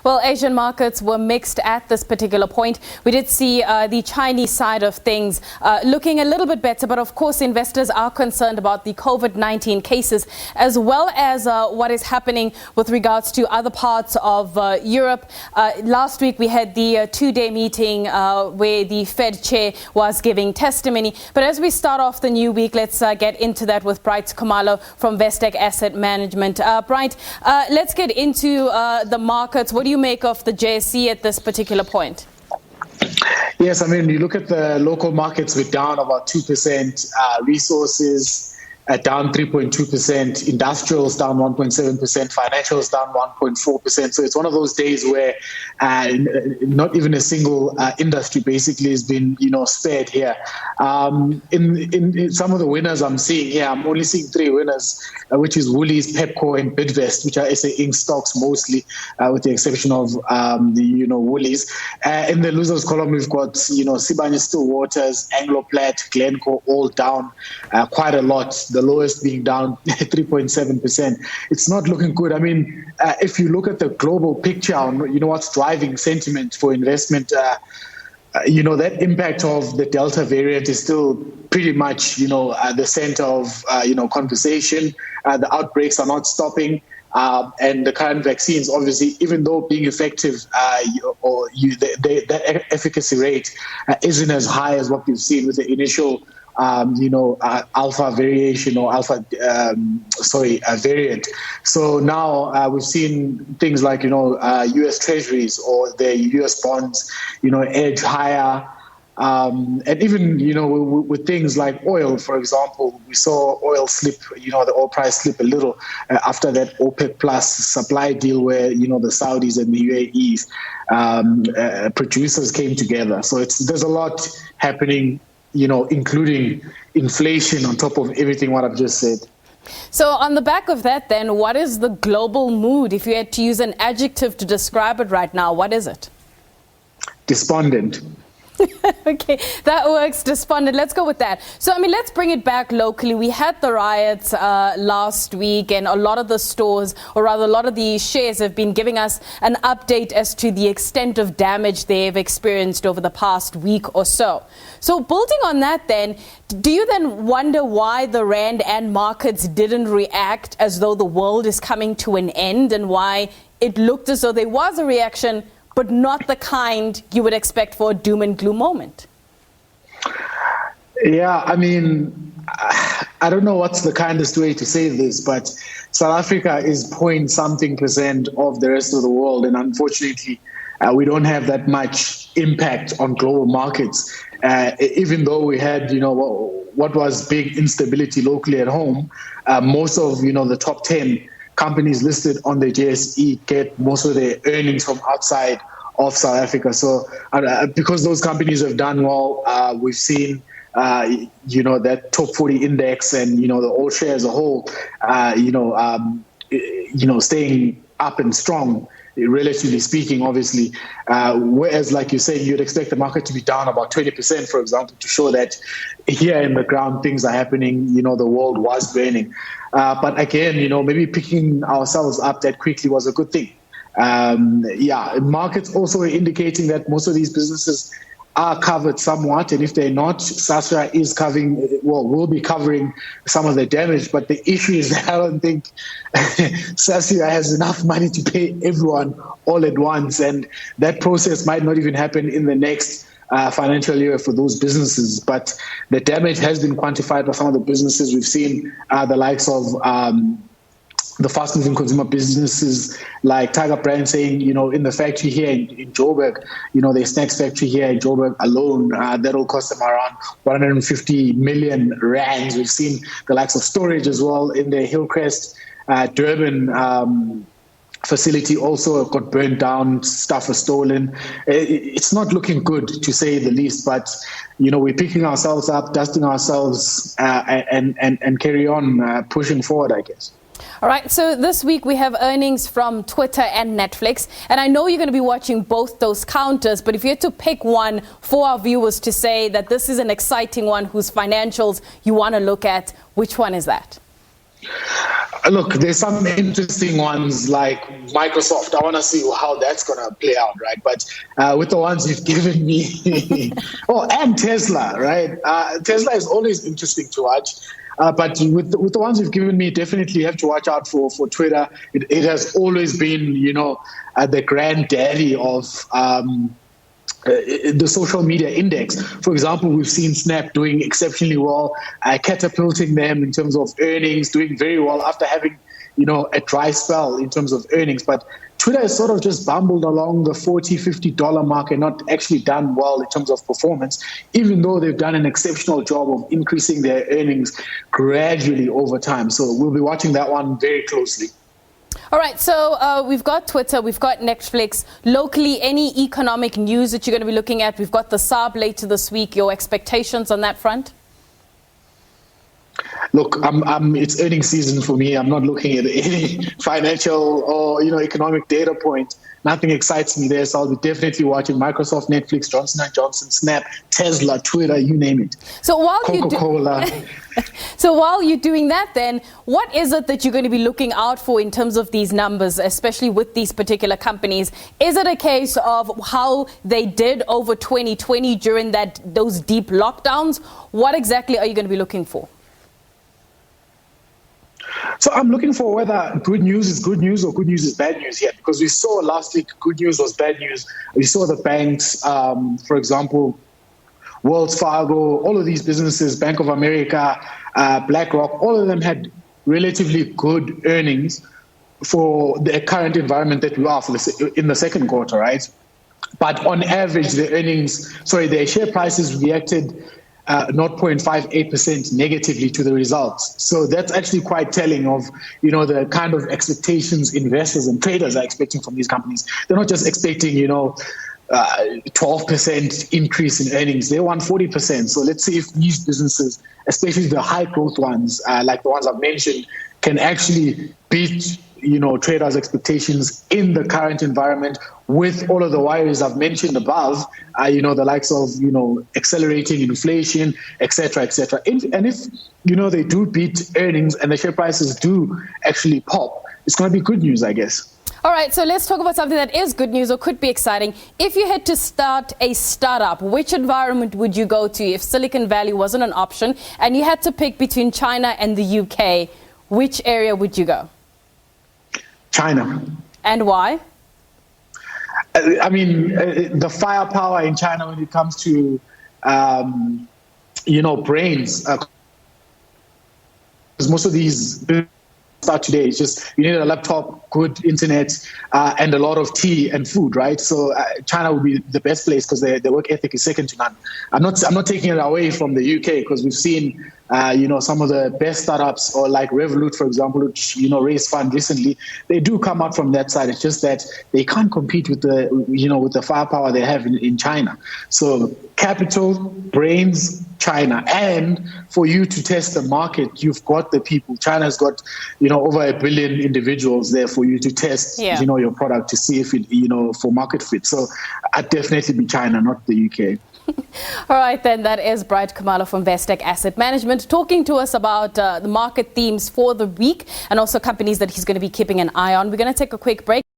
Well, Asian markets were mixed at this particular point. We did see the Chinese side of things looking a little bit better, but of course investors are concerned about the COVID-19 cases as well as what is happening with regards to other parts of Europe. Last week we had the two-day meeting where the Fed chair was giving testimony. But as we start off the new week, let's get into that with Bright Khumalo from Vestact Asset Management. Bright, let's get into the markets. What do you make of the JSE at this particular point? Yes, I mean, you look at the local markets, we're down about 2%, resources down 3.2%, industrials down 1.7%, financials down 1.4%. So it's one of those days where not even a single industry basically has been, spared here. In some of the winners I'm seeing here, I'm only seeing three winners, which is Woolies, Pepco, and Bidvest, which are SA Inc. stocks mostly, with the exception of Woolies. In the losers column, we've got Sibanye Stillwaters, Anglo-Plat, Glencore, all down quite a lot. The lowest being down 3.7%. It's not looking good. I mean, if you look at the global picture on what's driving sentiment for investment, that impact of the Delta variant is still pretty much, the center of, conversation. The outbreaks are not stopping. And the current vaccines, obviously, even though being effective, that efficacy rate isn't as high as what we've seen with the initial alpha variation or variant. So now we've seen things like, U.S. treasuries or the U.S. bonds, edge higher. And even, with things like oil, for example, we saw oil slip, the oil price slip a little after that OPEC plus supply deal where, the Saudis and the UAEs producers came together. So there's a lot happening, including inflation on top of everything what I've just said. So on the back of that, then, what is the global mood? If you had to use an adjective to describe it right now, what is it? Despondent. Okay, that works. Despondent. Let's go with that. So, let's bring it back locally. We had the riots last week, and a lot of the stores, or rather a lot of the shares, have been giving us an update as to the extent of damage they've experienced over the past week or so. So building on that then, do you then wonder why the rand and markets didn't react as though the world is coming to an end, and why it looked as though there was a reaction but not the kind you would expect for a doom and gloom moment? Yeah, I don't know what's the kindest way to say this, but South Africa is point-something% of the rest of the world, and unfortunately, we don't have that much impact on global markets. Even though we had, what was big instability locally at home, most of, the top 10 companies listed on the JSE get most of their earnings from outside of South Africa. So because those companies have done well, we've seen, that top 40 index and, the all share as a whole, staying up and strong, relatively speaking, obviously. Whereas, like you say, you'd expect the market to be down about 20%, for example, to show that here in the ground things are happening, the world was burning. But again, maybe picking ourselves up that quickly was a good thing. Markets also are indicating that most of these businesses are covered somewhat, and if they're not, SASRA will be covering some of the damage. But the issue is that I don't think SASRA has enough money to pay everyone all at once, and that process might not even happen in the next financial year for those businesses. But the damage has been quantified by some of the businesses. We've seen the likes of the fast-moving consumer businesses like Tiger Brand saying, in the factory here in Joburg, their snacks factory here in Joburg alone, that'll cost them around 150 million rands. We've seen the likes of storage as well in the Hillcrest, Durban facility also got burned down, stuff was stolen. It's not looking good, to say the least, but we're picking ourselves up, dusting ourselves, and carry on pushing forward, I guess. All right, so this week we have earnings from Twitter and Netflix, and I know you're going to be watching both those counters, but if you had to pick one for our viewers to say that this is an exciting one whose financials you want to look at, which one is that? Look, there's some interesting ones like Microsoft. I want to see how that's going to play out, right? But with the ones you've given me, and Tesla, right? Tesla is always interesting to watch. But with the ones you've given me, definitely have to watch out for Twitter. It has always been, the granddaddy of the social media index. For example, we've seen Snap doing exceptionally well, catapulting them in terms of earnings, doing very well after having, a dry spell in terms of earnings. But Twitter has sort of just bumbled along the $40, $50 mark and not actually done well in terms of performance, even though they've done an exceptional job of increasing their earnings gradually over time. So we'll be watching that one very closely. All right, so we've got Twitter, we've got Netflix. Locally, any economic news that you're going to be looking at? We've got the SAB later this week. Your expectations on that front? Look, it's earnings season for me. I'm not looking at any financial or economic data point. Nothing excites me there, so I'll be definitely watching Microsoft, Netflix, Johnson & Johnson, Snap, Tesla, Twitter, you name it. So while Coca-Cola. So while you're doing that, then what is it that you're going to be looking out for in terms of these numbers, especially with these particular companies? Is it a case of how they did over 2020 during those deep lockdowns? What exactly are you going to be looking for? So I'm looking for whether good news is good news or good news is bad news here, because we saw last week good news was bad news. We saw the banks, for example, Wells Fargo, all of these businesses, Bank of America, BlackRock, all of them had relatively good earnings for the current environment that we are in the second quarter, right? But on average, their share prices reacted 0.58% negatively to the results. So that's actually quite telling of, the kind of expectations investors and traders are expecting from these companies. They're not just expecting, 12% increase in earnings. They want 40%. So let's see if these businesses, especially the high growth ones, like the ones I've mentioned, can actually beat traders' expectations in the current environment with all of the worries I've mentioned above, the likes of, accelerating inflation, et cetera, et cetera. And if, they do beat earnings and the share prices do actually pop, it's going to be good news, I guess. All right, so let's talk about something that is good news or could be exciting. If you had to start a startup, which environment would you go to if Silicon Valley wasn't an option and you had to pick between China and the UK? Which area would you go? China. And why? The firepower in China when it comes to, brains. Because most of these start today, it's just you need a laptop, good internet, and a lot of tea and food, right? So China would be the best place because their work ethic is second to none. I'm not taking it away from the UK because we've seen some of the best startups, or like Revolut, for example, which raised fund recently. They do come out from that side. It's just that they can't compete with the firepower they have in China. So capital, brains, China, and for you to test the market, you've got the people. China's got over 1 billion individuals there for you to test your product to see if it for market fit. So I'd definitely be China, not the UK. All right, then, that is Bright Khumalo from Vestact Asset Management talking to us about the market themes for the week and also companies that he's going to be keeping an eye on. We're going to take a quick break.